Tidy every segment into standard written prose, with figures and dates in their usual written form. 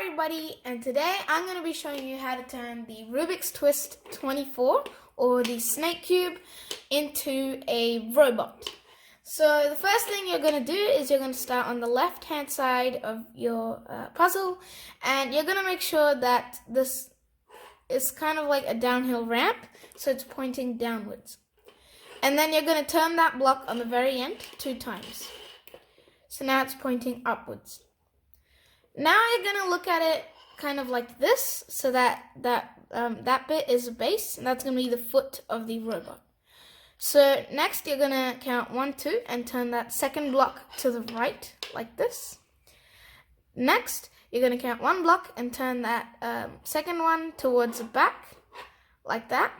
everybody, and today I'm going to be showing you how to turn the Rubik's Twist 24 or the snake cube into a robot. So the first thing you're going to do is you're going to start on the left hand side of your puzzle, and you're going to make sure that this is kind of like a downhill ramp, so it's pointing downwards. And then you're going to turn that block on the very end 2 times. So now it's pointing upwards. Now you're going to look at it kind of like this, so that bit is a base, and that's going to be the foot of the robot. So next you're going to count 1, 2, and turn that second block to the right, like this. Next, you're going to count 1 block and turn that second one towards the back, like that.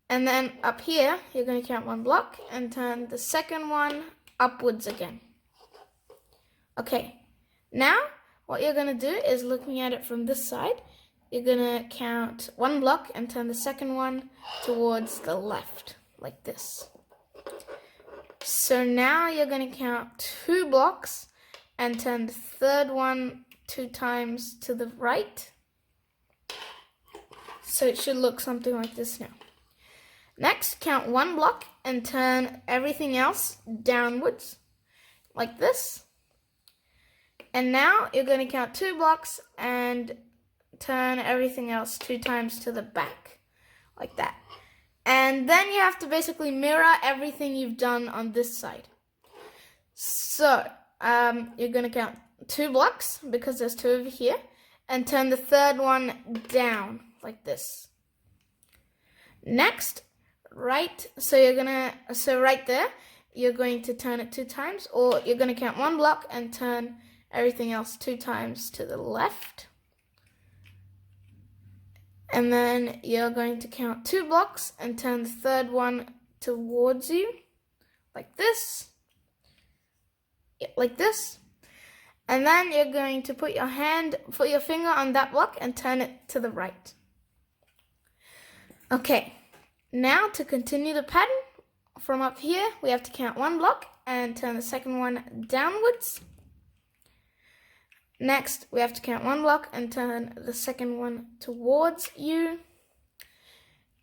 And then up here, you're going to count 1 block and turn the second one upwards again. Okay. Now, what you're going to do is, looking at it from this side, you're going to count 1 block and turn the second one towards the left, like this. So now you're going to count 2 blocks and turn the third one 2 times to the right. So it should look something like this now. Next, count 1 block and turn everything else downwards, like this. And now you're going to count 2 blocks and turn everything else 2 times to the back, like that. And then you have to basically mirror everything you've done on this side. So you're going to count 2 blocks, because there's 2 over here, and turn the third one down, like this. Next, right there, you're going to turn it 2 times, or you're going to count 1 block and turn everything else 2 times to the left. And then you're going to count 2 blocks and turn the third one towards you, like this. Like this. And then you're going to put your finger on that block and turn it to the right. Okay, now to continue the pattern, from up here, we have to count 1 block and turn the second one downwards. Next, we have to count 1 block and turn the second one towards you.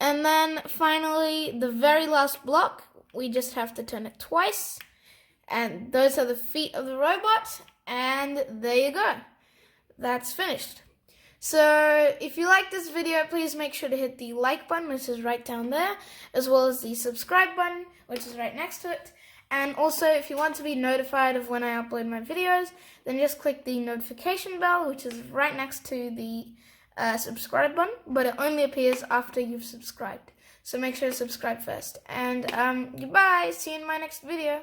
And then finally, the very last block, we just have to turn it twice. And those are the feet of the robot. And there you go. That's finished. So if you like this video, please make sure to hit the like button, which is right down there, as well as the subscribe button, which is right next to it. And also, if you want to be notified of when I upload my videos, then just click the notification bell, which is right next to the subscribe button, but it only appears after you've subscribed. So make sure to subscribe first. And goodbye, see you in my next video.